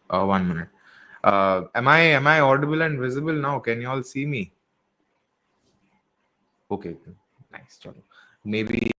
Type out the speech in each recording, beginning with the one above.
1 minute. Am I audible and visible now? Can you all see me? Okay, nice. Chalo. Maybe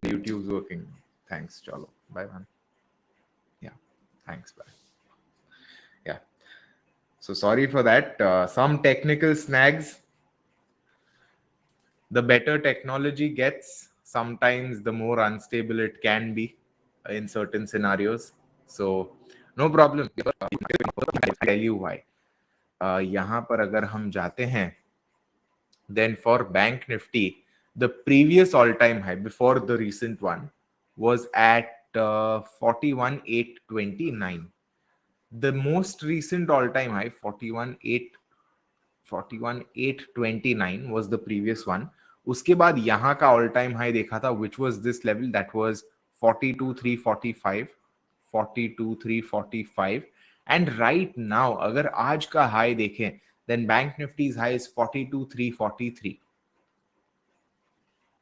YouTube's working. Thanks, Chalo. Bye, man. Yeah, thanks. Bye. Yeah. So sorry for that. Some technical snags. The better technology gets, sometimes the more unstable it can be in certain scenarios. So no problem. I'll tell you why. यहाँ पर अगर हम जाते हैं, then for Bank Nifty, the previous all-time high before the recent one was at 41,829. The most recent all-time high, 41,829 was the previous one. उसके बाद यहाँ का all time high देखा था, which was this level, that was 42,345, 42,345. And right now, अगर आज का high देखें, then Bank Nifty's high is 42,343.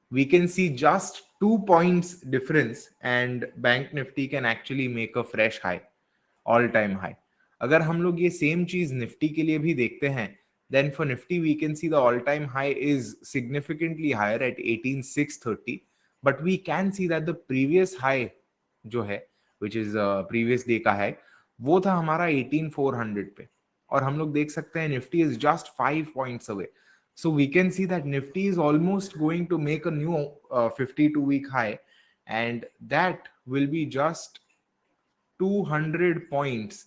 We can see just 2 points difference and Bank Nifty can actually make a fresh high, all time high. अगर हम लोग ये same चीज Nifty के लिए भी देखते हैं, then for Nifty we can see the all time high is significantly higher at 18,630, but we can see that the previous high जो है, which is previous day का है, वो था हमारा 18,400 पे, और हम लोग देख सकते हैं Nifty is just 5 points away. So we can see that Nifty is almost going to make a new 52-week high, and that will be just 200 points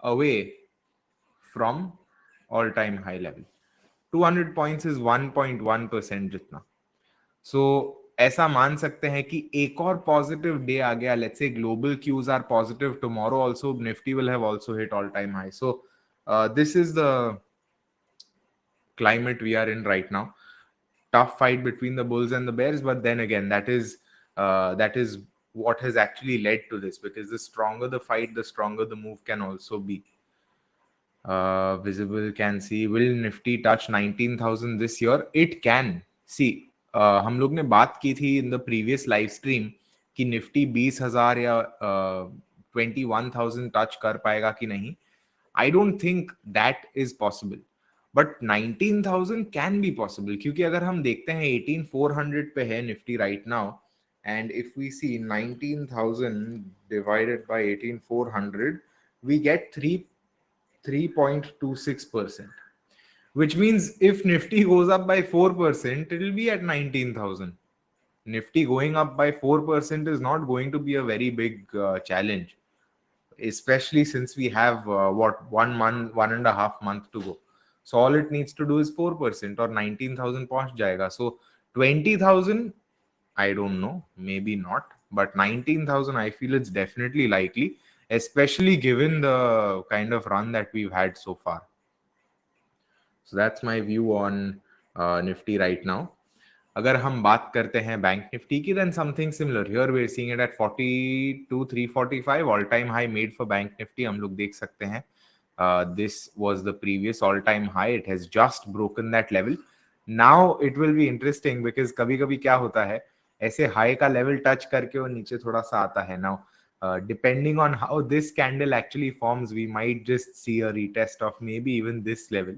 away from all-time high level. 200 points is 1.1% जितना. So ऐसा मान सकते हैं कि एक और positive day आ गया. Let's say global cues are positive tomorrow also, Nifty will have also hit all-time high. So this is the climate we are in right now. Tough fight between the bulls and the bears, but then again, that is what has actually led to this, because the stronger the fight, the stronger the move can also be. Visible, can see. Will Nifty touch 19,000 this year? It can. See, हम लोग ने बात की थी in the previous live stream कि Nifty 20,000 या 21,000 touch कर पाएगा कि नहीं. I don't think that is possible. But 19,000 can be possible, क्योंकि अगर हम देखते हैं 18,400 पे है Nifty right now, and if we see 19,000 divided by 18,400, we get 3.26%, which means if Nifty goes up by 4%, it will be at 19,000. Nifty going up by 4% is not going to be a very big challenge, especially since we have 1.5 month to go. So all it needs to do is 4%, or 19,000 पहुंच जाएगा. So 20,000, I don't know, maybe not, but 19,000 I feel it's definitely likely, especially given the kind of run that we've had so far. So that's my view on Nifty right now. अगर हम बात करते हैं bank Nifty की, then something similar here we're seeing it at 42,345 all time high made for bank Nifty. हम लोग देख सकते हैं this was the previous all time high. It has just broken that level. Now it will be interesting because कभी कभी क्या होता है, ऐसे हाई का लेवल टच करके वो नीचे थोड़ा सा आता है. Now depending on how this candle actually forms, we might just see a retest of maybe even this level.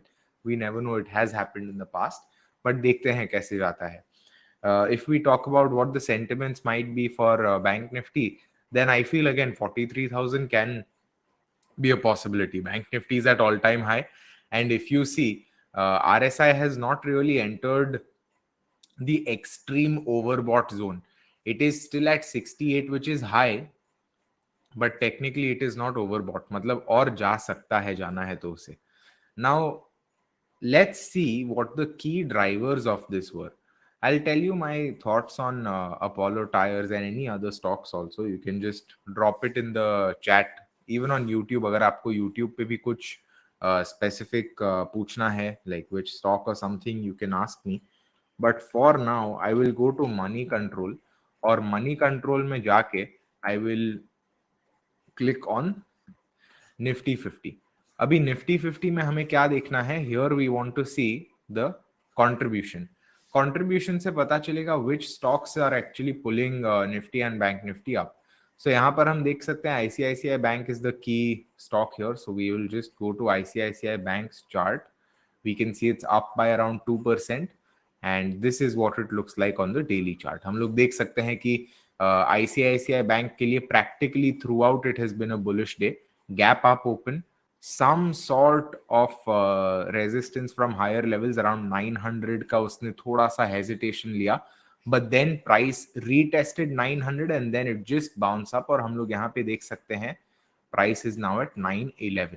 we never know, it has happened in the past, but देखते हैं कैसे जाता है. If we talk about what the sentiments might be for Bank Nifty, then I feel again 43,000 can be a possibility. Bank Nifty is at all-time high, and if you see, RSI has not really entered the extreme overbought zone. It is still at 68, which is high, but technically it is not overbought. मतलब और जा सकता है, जाना है तो उसे. Now let's see what the key drivers of this were. I'll tell you my thoughts on Apollo Tires and any other stocks also. You can just drop it in the chat, even on YouTube. अगर आपको YouTube पे भी कुछ specific पूछना है, like which stock or something, you can ask me. But for now, I will go to Money Control, और Money Control में जाके I will click on Nifty 50. अभी निफ्टी 50 में हमें क्या देखना है? Here we want to see the contribution से पता चलेगा which stocks are actually pulling Nifty and bank Nifty up. So यहाँ पर हम देख सकते हैं ICICI bank is the key stock here. So we will just go to ICICI bank's chart. We can see it's up by around 2%, and this is what it looks like on the daily chart. हम लोग देख सकते हैं कि ICICI bank के लिए practically throughout it has been a bullish day. Gap up open, some sort of resistance from higher levels around 900 का उसने थोड़ा सा hesitation लिया, but then price retested 900 and then it just bounce up, और हम लोग यहाँ पे देख सकते हैं price is now at 911.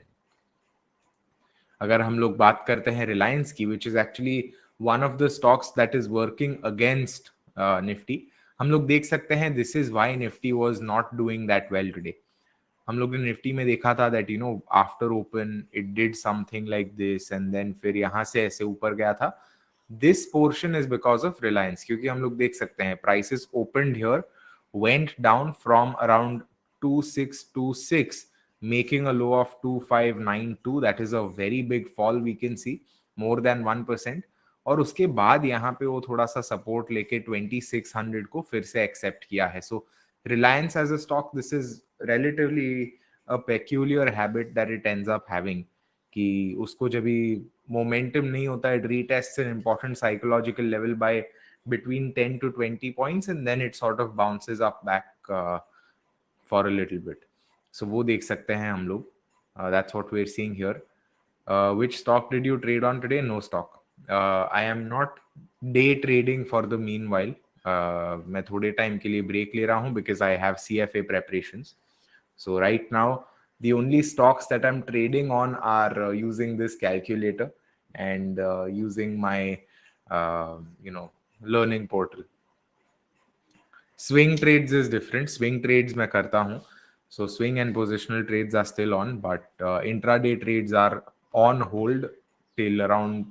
अगर हम लोग बात करते हैं रिलायंस की, which is actually one of the stocks that is working against Nifty, हम लोग देख सकते हैं this is why Nifty was not doing that well today. हम लोग ने निफ्टी में देखा था that after open it did something like this and then फिर यहाँ से ऐसे ऊपर गया था. This portion is because of Reliance, क्योंकि हम लोग देख सकते हैं prices opened here, went down from around 2626 making a low of 2592. that is a very big fall, we can see more than 1%. और उसके बाद यहाँ पे वो थोड़ा सा सपोर्ट लेके 2600 को फिर से एक्सेप्ट किया है. सो Reliance as a stock, this is relatively a peculiar habit that it ends up having, कि उसको जब भी momentum नहीं होता है, it retests an important psychological level by between 10 to 20 points and then it sort of bounces up back for a little bit. So वो देख सकते हैं हम लोग. That's what we're seeing here. Which stock did you trade on today? No stock. I am not day trading for the meanwhile. मैं थोड़े time के लिए ब्रेक ले रहा हूँ because I have CFA preparations. So right now the only stocks that I'm trading on are using this calculator and using my learning portal. Swing trades is different. Swing trades मैं करता हूँ. So swing and positional trades are still on, but intraday trades are on hold till around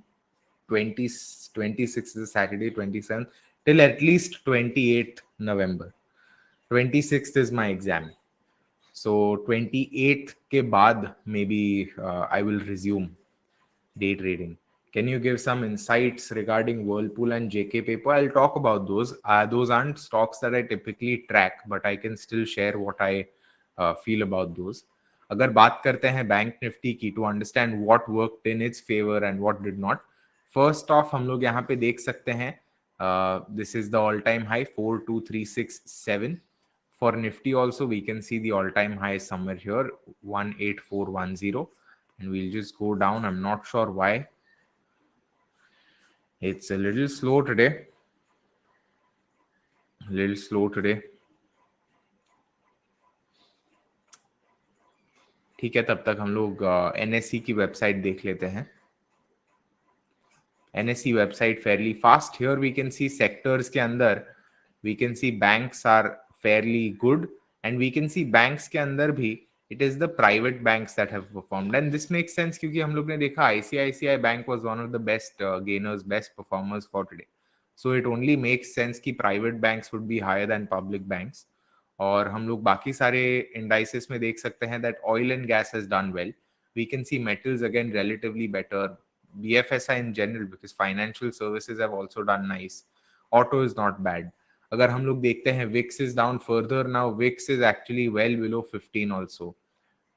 26th is Saturday, 27th, till at least 28th November. 26th is my exam. So 28th के बाद maybe I will resume day trading. Can you give some insights regarding Whirlpool and JK Paper? I'll talk about those. Those aren't stocks that I typically track, but I can still share what I feel about those. अगर बात करते हैं bank Nifty की, to understand what worked in its favor and what did not. First off, हम लोग यहाँ पे देख सकते हैं this is the all-time high 42367. For Nifty also, we can see the all-time high is somewhere here 18410, and we'll just go down. I'm not sure why it's a little slow today. ठीक है, तब तक हम लोग NSE की website देख लेते हैं. NSE website fairly fast. Here we can see sectors के अंदर we can see banks are fairly good, and we can see banks के अंदर भी it is the private banks that have performed, and this makes sense क्योंकि हम लोग ने देखा ICICI Bank was one of the best gainers, best performers for today. So it only makes sense कि private banks would be higher than public banks. और हम लोग बाकी सारे indices में देख सकते हैं that oil and gas has done well. We can see metals again relatively better. BFSI in general, because financial services have also done nice. Auto is not bad. अगर हम लोग देखते हैं VIX is down further now. VIX is actually well below 15 also,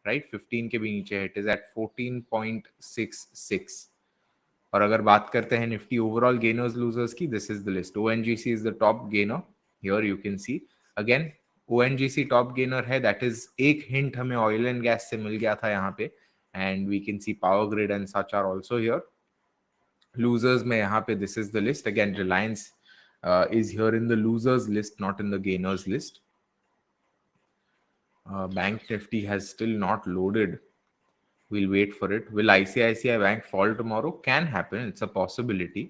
right? 15 के भी नीचे है. It is at 14.66. और अगर बात करते हैं निफ्टी ओवरऑल गेनर्स लूजर्स की, this is the list. ONGC is the top gainer. Here you can see again ONGC top gainer है. दैट इज एक हिंट हमें ऑयल एंड गैस से मिल गया था यहाँ पे. And we can see power grid and such are also here. Losers में यहाँ पे this is the list. Again Reliance is here in the losers list, not in the gainers list. Bank Nifty has still not loaded. We'll wait for it. Will ICICI Bank fall tomorrow? Can happen. It's a possibility.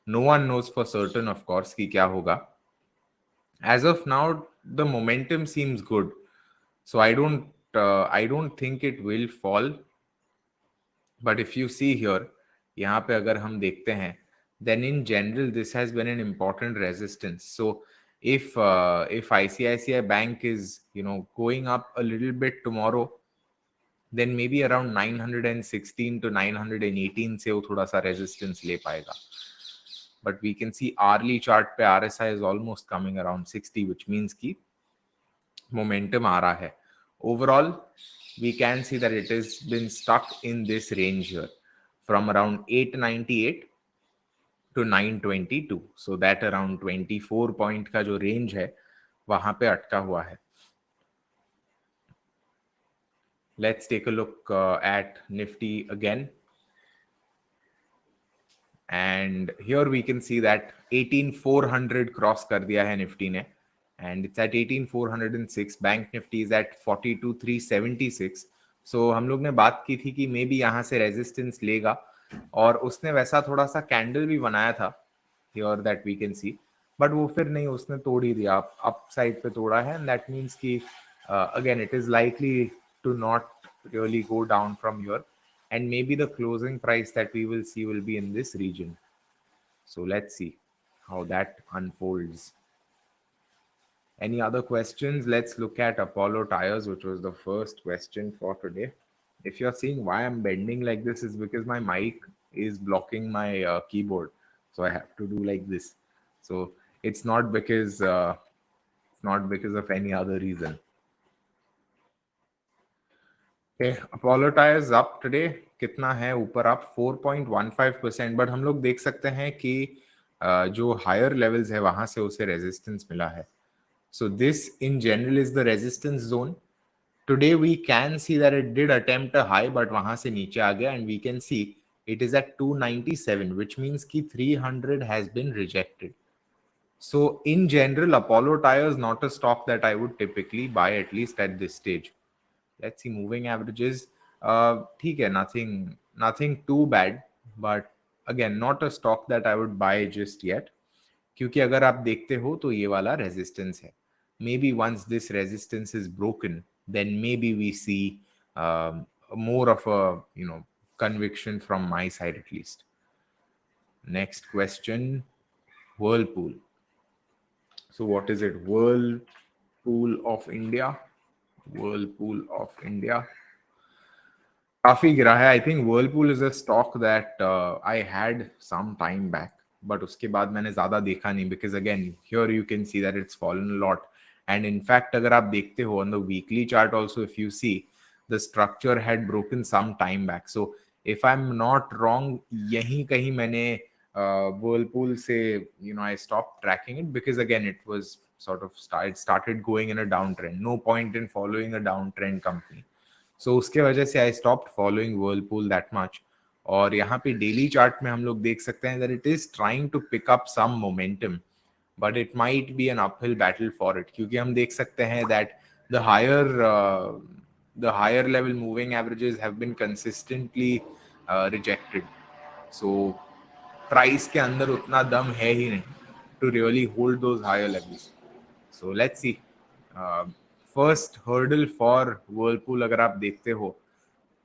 No one knows for certain, of course, कि क्या होगा. As of now, the momentum seems good. So I don't think it will fall. But if you see here, यहाँ पे अगर हम देखते हैं, then in general this has been an important resistance. So if ICICI Bank is going up a little bit tomorrow, then maybe around 916 to 918 से वो थोड़ा सा resistance ले पाएगा. But we can see hourly chart पे RSI is almost coming around 60, which means कि momentum आ रहा है. Overall, we can see that it has been stuck in this range here from around 898 to 922. So that around 24 point का जो range है वहां पे अटका हुआ है. Let's take a look at Nifty again. And here we can see that 18400 cross कर दिया है Nifty ने. And it's at 18406. Bank Nifty is at 42376. So हम लोग ने बात की थी कि मे बी यहाँ से रेजिस्टेंस लेगा और उसने वैसा थोड़ा सा कैंडल भी बनाया था here that we can see, but वो फिर नहीं, उसने तोड़ ही दिया, अप साइड पे तोड़ा है. एंड दैट मीन्स कि again it is likely to not really go down from here, and maybe the closing price that we will see will be in this region. So let's see how that unfolds. Any other questions? Let's look at Apollo Tires, which was the first question for today. If you're seeing why I'm bending like this, is because my mic is blocking my keyboard, so I have to do like this. So it's not because of any other reason. Okay, Apollo Tires up today. कितना है ऊपर? up 4.15%. But हम लोग देख सकते हैं कि जो हायर लेवल्स है वहां से उसे रेजिस्टेंस मिला है. So this in general is the resistance zone. Today we can see that it did attempt a high, but वहां से नीचे आ गया, and we can see it is at 297, which means कि 300 has been rejected. So in general, Apollo Tires not a stock that I would typically buy, at least at this stage. Let's see moving averages. ठीक है, nothing too bad, but again not a stock that I would buy just yet. क्योंकि अगर आप देखते हो तो ये वाला रेजिस्टेंस है. Maybe once this resistance is broken, then maybe we see more of a conviction from my side at least. Next question, Whirlpool. So what is it? Whirlpool of India. काफी गिरा है. I think Whirlpool is a stock that I had some time back, but उसके बाद मैंने ज्यादा देखा नहीं, because again here you can see that it's fallen a lot. And in fact अगर आप देखते हो on the weekly chart also, if you see the structure had broken some time back. So if I am not wrong, यहीं कहीं मैंने Whirlpool से I stopped tracking it, because again it was sort of started going in a downtrend. No point in following a downtrend company. So उसके वजह से I stopped following Whirlpool that much. और यहाँ पे डेली चार्ट में हम लोग देख सकते हैं that it is trying to pick up some momentum, but it might be an uphill battle for it, क्योंकि हम देख सकते हैं that the higher level moving averages have been consistently rejected. So price के अंदर उतना दम है ही नहीं to really hold those higher levels. So let's see. First hurdle for Whirlpool अगर आप देखते हो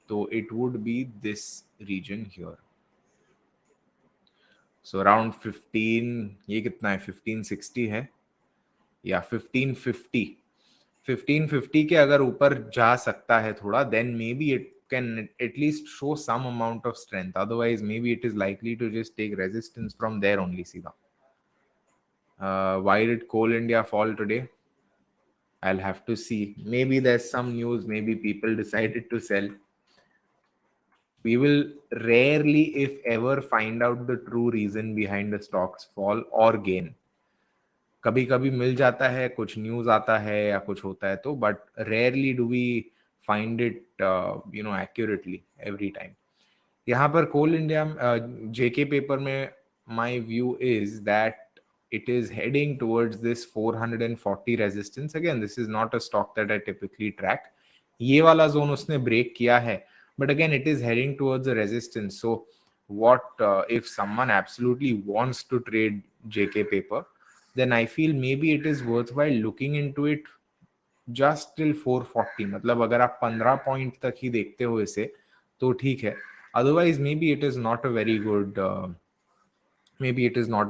तो it would be this region here. So around 15, ये कितना है, 1560 है या 1550 के अगर ऊपर जा सकता है थोड़ा, then maybe it can at least show some amount of strength. Otherwise, maybe it is likely to just take resistance from there only. Sida. Why did Coal India fall today? I'll have to see. Maybe there's some news. Maybe people decided to sell. we will rarely if ever find out the true reason behind the stock's fall or gain. कभी कभी मिल जाता है, कुछ news आता है या कुछ होता है तो, but rarely do we find it accurately every time. यहाँ पर कोल इंडिया जेके पेपर में my view is that it is heading towards this 440 resistance. Again, this is not a stock that I typically track. ये वाला zone उसने break किया है, but again it is heading towards a resistance. So what if someone absolutely wants to trade JK paper, then I feel maybe it is worthwhile looking into it just till 440. मतलब अगर आप 15 point तक ही देखते हो इसे तो ठीक है, otherwise maybe it is not a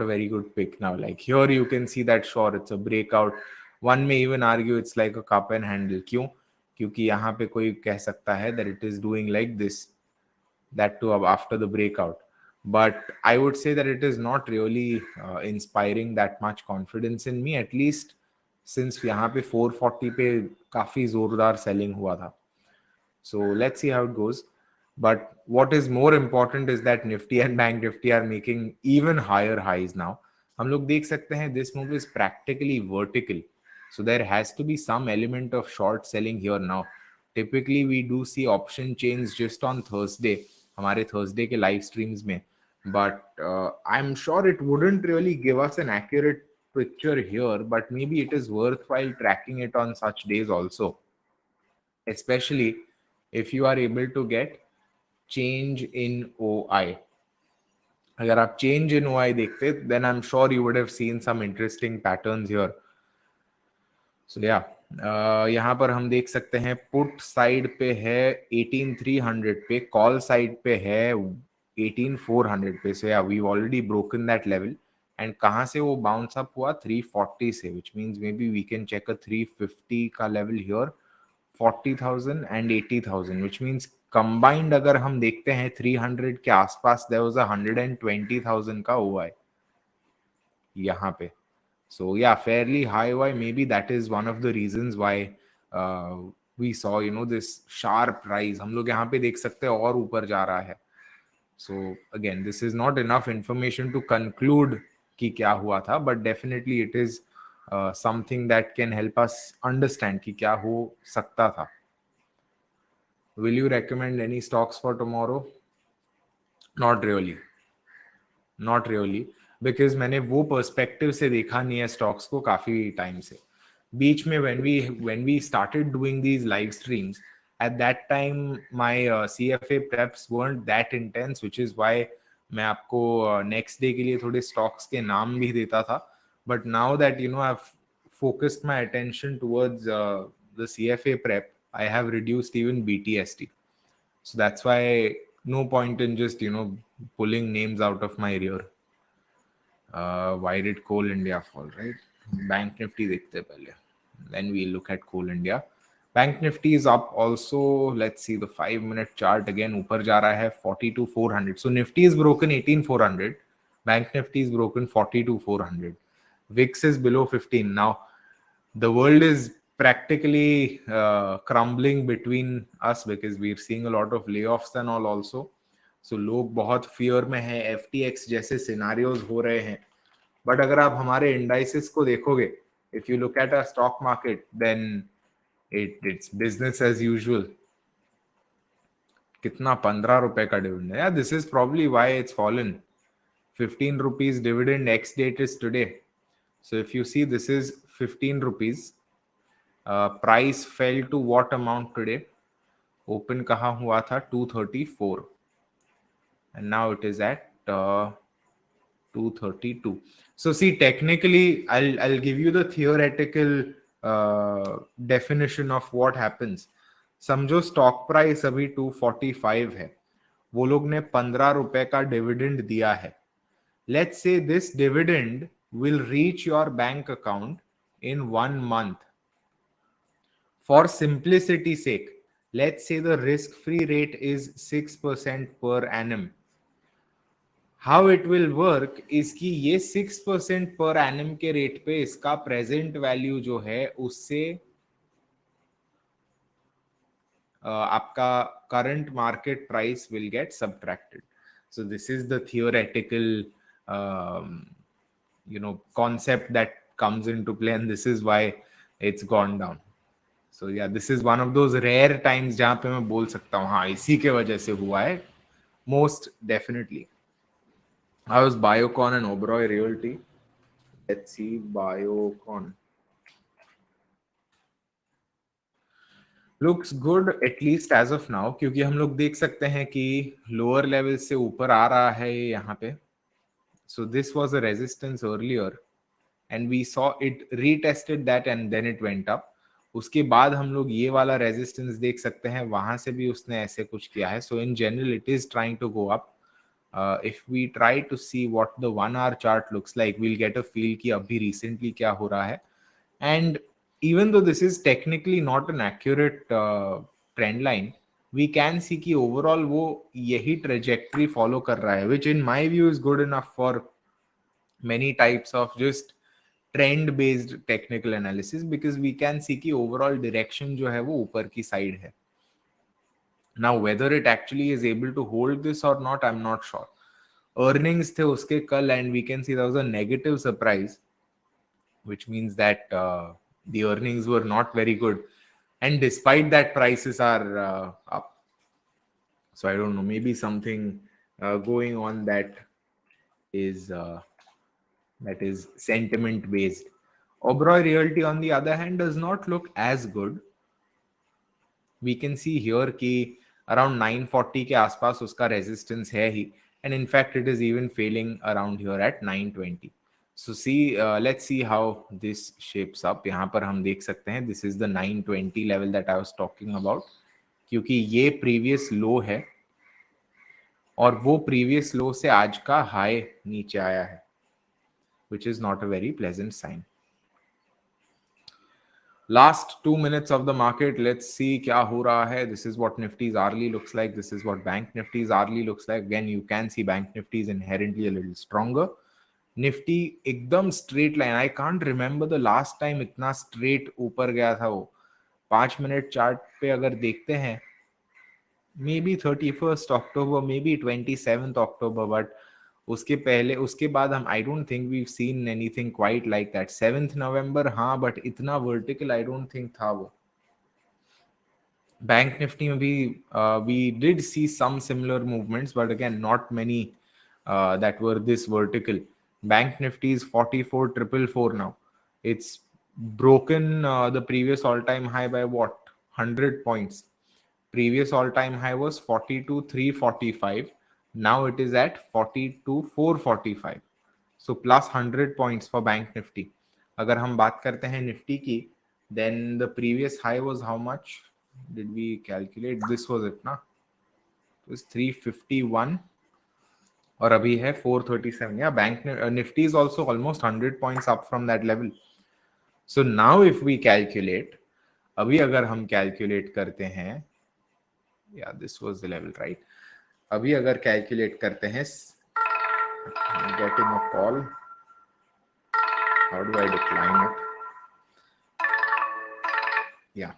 very good pick now. Like here you can see that sure it's a breakout. One may even argue it's like a cup and handle. क्यों? क्योंकि यहाँ पे कोई कह सकता है that it is doing like this, that too after the breakout. But I would say that it is not really inspiring that much confidence in me, at least since यहाँ पे 440 पे काफी जोरदार selling हुआ था. So let's see how it goes. But what is more important is that Nifty and Bank Nifty are making even higher highs now. हम लोग देख सकते हैं this move is practically vertical. So there has to be some element of short selling here now. Typically we do see option chains just on Thursday, हमारे Thursday के live streams में. But I'm sure it wouldn't really give us an accurate picture here, but maybe it is worthwhile tracking it on such days also, especially if you are able to get change in OI. अगर आप change in OI देखते, then I'm sure you would have seen some interesting patterns here. So yeah, यहाँ पर हम देख सकते हैं put side पे है 18300 पे, कॉल साइड पे है 18400 पे. So yeah, we've already broken that level. And कहाँ से वो बाउंस अप हुआ? 340 से, which means maybe we can check a 350 का level here, 40,000 and 80,000, which means combined अगर हम देखते हैं 300 के आसपास there was a 120,000 का OI यहाँ पे. So yeah, fairly high OI. Maybe that is one of the reasons why we saw this sharp rise. हम लोग यहाँ पे देख सकते हैं और ऊपर जा रहा है. So again, this is not enough information to conclude कि क्या हुआ था, but definitely it is something that can help us understand कि क्या हो सकता था. Will you recommend any stocks for tomorrow? Not really. Not really. Because मैंने वो पर्सपेक्टिव से देखा नहीं है स्टॉक्स को काफी टाइम से. बीच में when we started doing these live streams, at that time my CFA preps weren't that intense, which is why मैं आपको next day के लिए थोड़े stocks के नाम भी देता था. But now that I've focused my attention towards the CFA prep, I have reduced even BTST. So that's why no point in just pulling names out of my rear. Why did Coal India fall, right? Bank Nifty देखते पहले, then we look at Coal India. Bank Nifty is up also. Let's see the 5-minute chart again. ऊपर जा रहा है 42,400. So Nifty is broken 18,400. Bank Nifty is broken 42,400. VIX is below 15. Now the world is practically crumbling between us because we're seeing a lot of layoffs and all also. So लोग बहुत fear में हैं, FTX जैसे scenarios हो रहे हैं. But अगर आप हमारे indices को देखोगे, if you look at our stock market, then it's business as usual. कितना 15 रुपए का dividend है. Yeah, this is probably why it's fallen. 15 rupees dividend, X date is today. So if you see, this is 15 rupees. Price fell to what amount today? Open कहाँ हुआ था? 234. And now it is at 232. So see, technically, I'll give you the theoretical definition of what happens. समझो stock price अभी 245 है, वो लोग ने 15 रुपए का डिविडेंड दिया है. Let's say this dividend will reach your bank account in 1 month. For simplicity's sake, let's say the risk-free rate is 6% per annum. How it will work is कि ये 6% per annum के रेट पे इसका present value जो है उससे आपका current market price will get subtracted. So this is the theoretical concept that comes into play, and this is why it's gone down. So yeah, this is one of those rare times जहाँ पे मैं बोल सकता हूँ हाँ इसी के वजह से हुआ है. Most definitely. I was Biocon and Oberoi Realty. Let's see Biocon. Looks good at least as of now, क्योंकि हम लोग देख सकते हैं कि लोअर लेवल से ऊपर आ रहा है यहाँ पे. So this was a resistance earlier and we saw it retested that and then it went up. उसके बाद हम लोग ये वाला रेजिस्टेंस देख सकते हैं, वहां से भी उसने ऐसे कुछ किया है. So in general it is trying to go up. If we try to see what the 1 hour chart looks like, we'll get a feel कि अभी रिसेंटली क्या हो रहा है. And even though this is technically not an accurate trend line, we can see कि overall वो यही trajectory follow कर रहा है, which in my view is good enough for many types of just trend based technical analysis, because we can see कि overall direction जो है वो ऊपर की side है. Now whether it actually is able to hold this or not, I'm not sure. Earnings थे उसके कल and we can see there was a negative surprise, which means that the earnings were not very good, and despite that prices are up. So I don't know, maybe something going on that is sentiment based. Oberoi Realty, on the other hand, does not look as good. We can see here कि around 940 के आसपास उसका resistance है ही, and in fact it is even failing around here at 920. So see, let's see how this shapes up. यहाँ पर हम देख सकते हैं this is the 920 level that I was talking about, क्योंकि ये previous low है और वो previous low से आज का high नीचे आया है, which is not a very pleasant sign. Last 2 minutes of the market, let's see क्या हो रहा है. This is what Nifty's hourly looks like. This is what Bank Nifty's hourly looks like. Again, you can see Bank Nifty is inherently a little stronger. Nifty एकदम straight line. I can't remember the last time इतना straight ऊपर गया था वो. 5 minute chart पे अगर देखते हैं, maybe 31st October, maybe 27th October, but उसके पहले उसके बाद हम I don't think we seen anything quite like that. 7th November हाँ, बट इतना वर्टिकल आई डोंट थिंक था वो. बैंक निफ्टी में भी we did see some similar movements, but again not many that were this vertical. Bank Nifty is 44,444 now. It's broken the previous all-time high by what? 100 points. Previous all-time high was 42,345. Now it is at 42,445. So plus 100 points for Bank Nifty. अगर हम बात करते हैं Nifty की, then the previous high was how much? Did we calculate? This was it, ना? It was 351 और अभी है 437. Yeah, Bank Nifty is also almost 100 points up from that level. So now if we calculate, अभी अगर हम calculate करते हैं, yeah, this was the level, right? अभी अगर calculate करते हैं, I'm getting a call. How do I decline it? Yeah.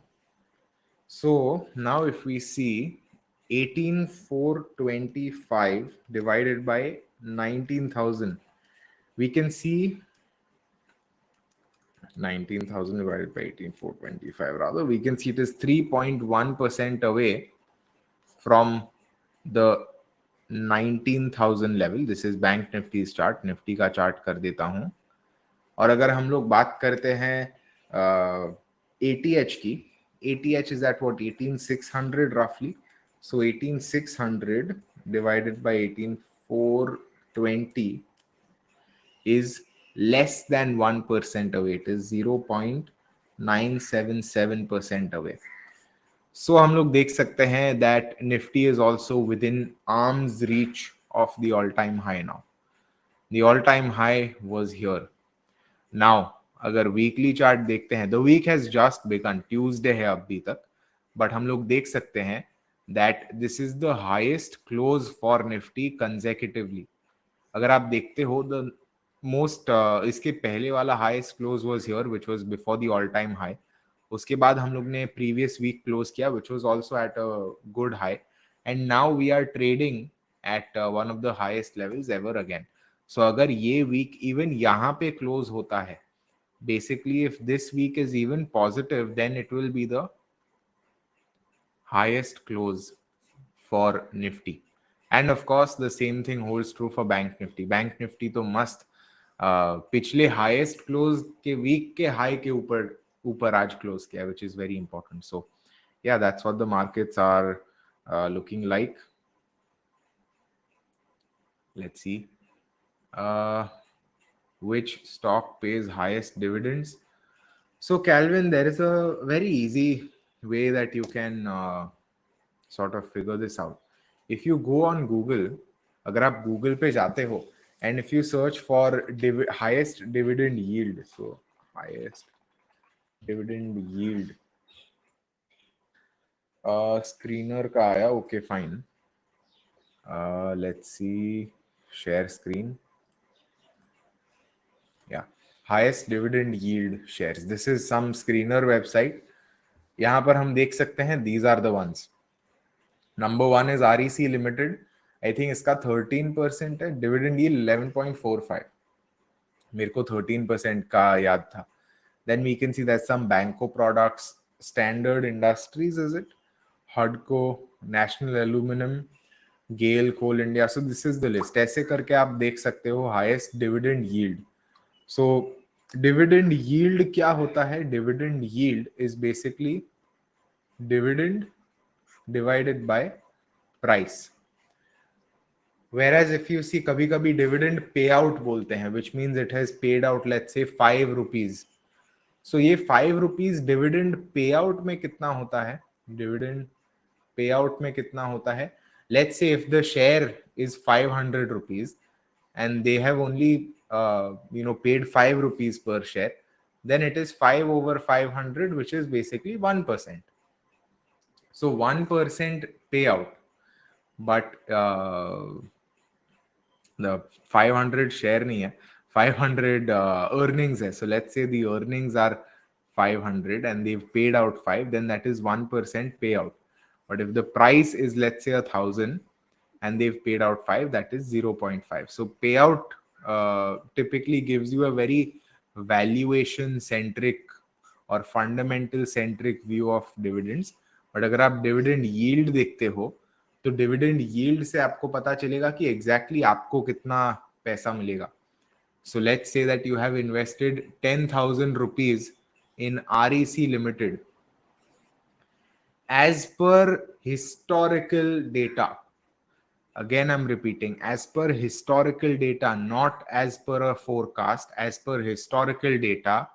So now if we see 18,425 divided by 19,000, we can see 19,000 divided by 18,425, rather we can see it is 3.1% away from the 19,000 level. This is Bank Nifty's chart. Nifty का chart कर देता हूँ. और अगर हम लोग बात करते हैं ATH की, ATH is at what? 18,600 roughly. So 18,600 divided by 18,420 is less than 1% away. It is 0.977% away. So हम लोग देख सकते हैं that Nifty is also within arm's reach of the all-time high now. The all-time high was here. Now अगर weekly chart देखते हैं, the week has just begun, Tuesday है अभी तक, बट हम लोग देख सकते हैं that this is the highest close for Nifty consecutively. अगर आप देखते हो द मोस्ट इसके पहले वाला highest close was here, which was before the all time high. उसके बाद हम लोग ने प्रीवियस वीक क्लोज किया which was also at a good high, and now we are trading at one of the highest levels ever again. So अगर ये week even यहाँ पे क्लोज होता है, basically if this week is even positive, then it will be the highest close for Nifty. And of course the same thing holds true for Bank Nifty. Bank Nifty तो मस्त पिछले highest close के week के high के ऊपर ऊपर आज close किया, which is very important. So yeah, that's what the markets are looking like. Let's see which stock pays highest dividends. So Calvin, there is a very easy way that you can sort of figure this out. If you go on Google, अगर आप Google पे जाते हो and if you search for highest dividend yield, so highest dividend yield, screener का आया, okay fine. Let's see, share screen. Yeah, highest dividend yield shares. This is some screener website. यहाँ पर हम देख सकते हैं these are the ones. Number 1 is REC Limited. I think इसका 13% है. Dividend yield 11.45. मेरे को 13% का याद था. Then we can see that some Banco products, Standard Industries, is it? Hudco, National Aluminum, Gale Coal India. So this is the list. ऐसे करके आप देख सकते हो highest dividend yield. So dividend yield क्या होता है? Dividend yield is basically dividend divided by price. Whereas if you see कभी कभी dividend payout बोलते हैं, which means it has paid out let's say 5 rupees. So ये 5 rupees dividend payout में कितना होता है? Dividend payout में कितना होता है? Let's say if the share is 500 rupees and they have only paid 5 rupees per share, then it is 5 over 500, which is basically 1%. So 1% payout, but the 500 share नहीं है, 500 earnings है. So let's say the earnings are 500 and they've paid out 5, then that is 1% payout. But if the price is let's say 1,000 and they've paid out 5, that is 0.5. So payout typically gives you a very valuation centric or fundamental centric view of dividends. But अगर आप dividend yield देखते हो तो dividend yield से आपको पता चलेगा कि एग्जैक्टली आपको कितना पैसा मिलेगा. So let's say that you have invested 10,000 rupees in REC limited. As per historical data, again I'm repeating, as per historical data, not as per a forecast, as per historical data,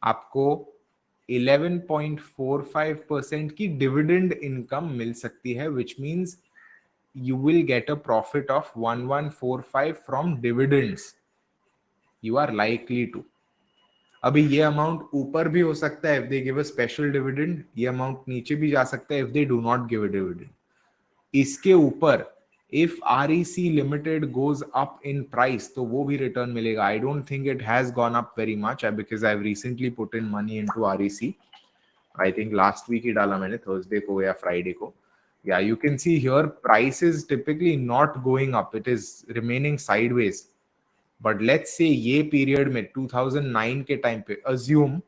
आपको 11.45% की dividend income मिल सकती है, which means you will get a profit of 1145 from dividends. You are likely to. अभी ये amount ऊपर भी हो सकता है if they give a special dividend, ये अमाउंट नीचे भी जा सकता है if they do not give a dividend. इसके ऊपर if REC Limited goes up in price, तो वो भी रिटर्न मिलेगा. I don't think it has gone up very much because I've recently put in money into REC. I think last week ही डाला मैंने, Thursday को या Friday को. Yeah, you can see here price is typically not going up. It is remaining sideways. But let's say ये period में 2009 के time पे assume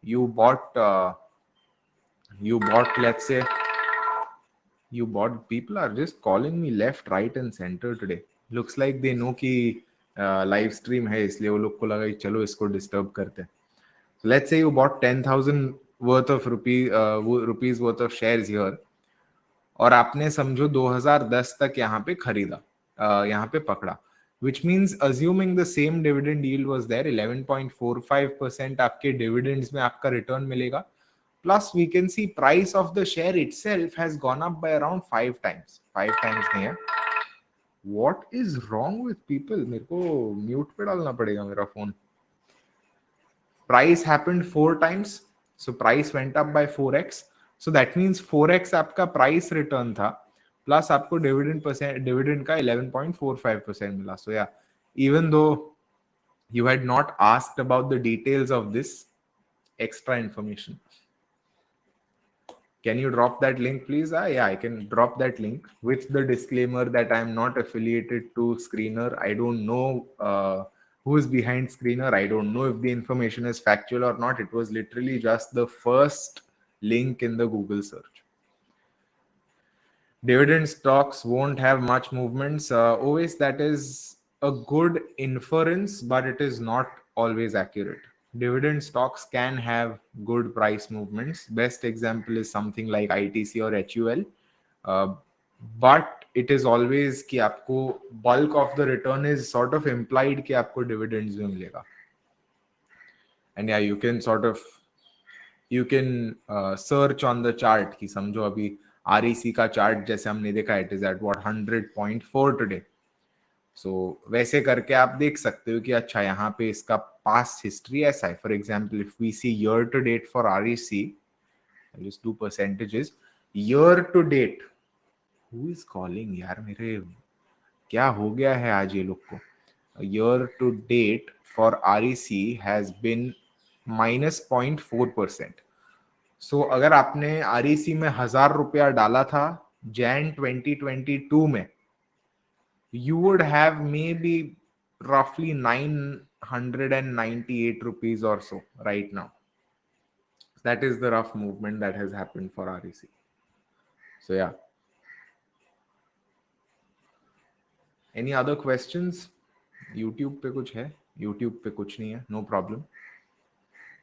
you bought let's say you bought. People are just calling me left, right and center today. Looks like they know कि live stream है, इसलिए वो लोग को लगा कि चलो इसको disturb करते हैं. So let's say you bought 10,000 worth of rupees worth of shares here, और आपने समझो 2010 तक यहाँ पे खरीदा, यहाँ पे पकड़ा, which means assuming the same dividend yield was there, 11.45% आपके dividends में आपका return मिलेगा. Plus we can see price of the share itself has gone up by around 5 times. 5 times नहीं है. What is wrong with people? मेरे को mute पे डालना पड़ेगा मेरा phone. Price happened 4 times, so price went up by 4x. So that means 4x आपका price return था, plus आपको dividend का 11.45% मिला. So yeah, even though you had not asked about the details of this, extra information. Can you drop that link, please? Yeah, I can drop that link with the disclaimer that I'm not affiliated to Screener. I don't know who is behind Screener. I don't know if the information is factual or not. It was literally just the first link in the Google search. Dividend stocks won't have much movements. Always, that is a good inference, but it is not always accurate. Dividend stocks can have good price movements. Best example is something like ITC or HUL. Uh, but it is always कि आपको bulk of the return is sort of implied कि आपको dividends में मिलेगा. And yeah, you can search on the chart कि समझो अभी REC का चार्ट जैसे हमने देखा, it is at what 100.4 today. So वैसे करके आप देख सकते हो कि अच्छा यहाँ पे इसका पास्ट हिस्ट्री ऐसा है. For example, if we see year to date for REC, just do percentages. Year to date, who is calling यार, मेरे क्या हो गया है आज ये लोग को. Year to date for REC has been -0.4%. So अगर आपने REC में 1,000 रुपया डाला था Jan 2022 में, you would have maybe roughly 998 rupees or so right now. That is the rough movement that has happened for REC. So yeah. Any other questions? YouTube पे कुछ है? YouTube पे कुछ नहीं है. No problem.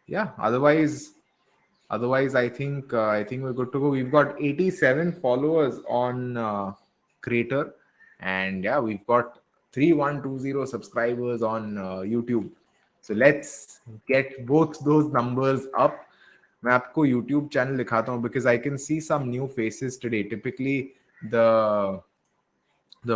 Yeah. Otherwise, I think we're good to go. We've got 87 followers on Creator, and yeah, we've got 3120 subscribers on YouTube. So let's get both those numbers up. मैं आपको YouTube channel दिखाता हूँ because I can see some new faces today. Typically, the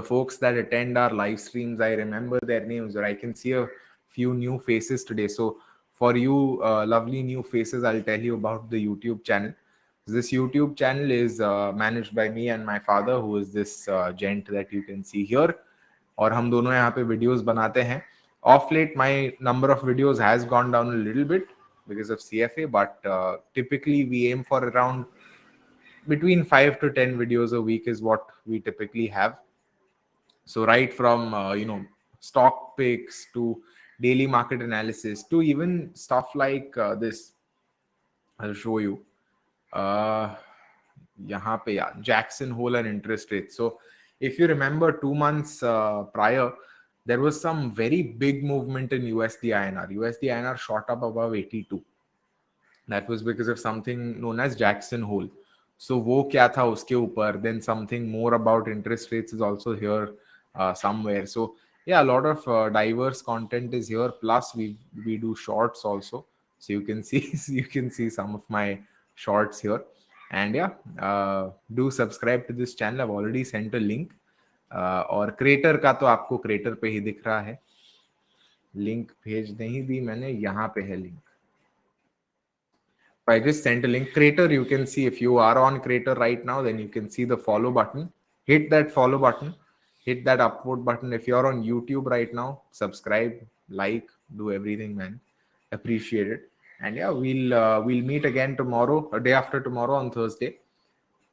folks that attend our live streams, I remember their names, or I can see a few new faces today. So for you lovely new faces, I'll tell you about the YouTube channel. This YouTube channel is managed by me and my father, who is this gent that you can see here. और हम दोनों यहाँ पे videos बनाते हैं. Off late, my number of videos has gone down a little bit because of CFA, but typically we aim for around between 5 to 10 videos a week is what we typically have. So right from stock picks to daily market analysis to even stuff like this, I'll show you. यहाँ पे Jackson Hole and interest rates. So if you remember 2 months prior, there was some very big movement in USD INR. USD INR shot up above 82. That was because of something known as Jackson Hole. So वो क्या था उसके ऊपर. Then something more about interest rates is also here somewhere. So yeah, a lot of diverse content is here. Plus we do shorts also. So you can see some of my shorts here. And yeah, do subscribe to this channel. I've already sent a link. और creator का तो आपको creator पे ही दिख रहा है. Link भेज नहीं दी मैंने, यहाँ पे है link. I just sent a link. Creator, you can see if you are on Creator right now, then you can see the follow button. Hit that follow button. Hit that upvote button. If you're on YouTube right now, subscribe, like, do everything, man. Appreciate it. And yeah, we'll meet again tomorrow, a day after tomorrow on Thursday.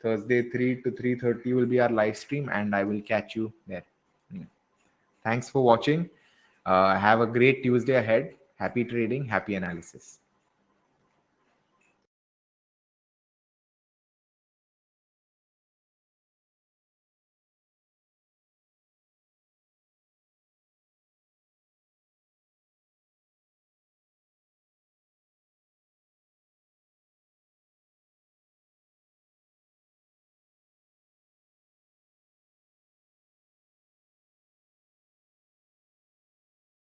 Thursday 3 to 3:30 will be our live stream, and I will catch you there. Thanks for watching. Have a great Tuesday ahead. Happy trading, happy analysis.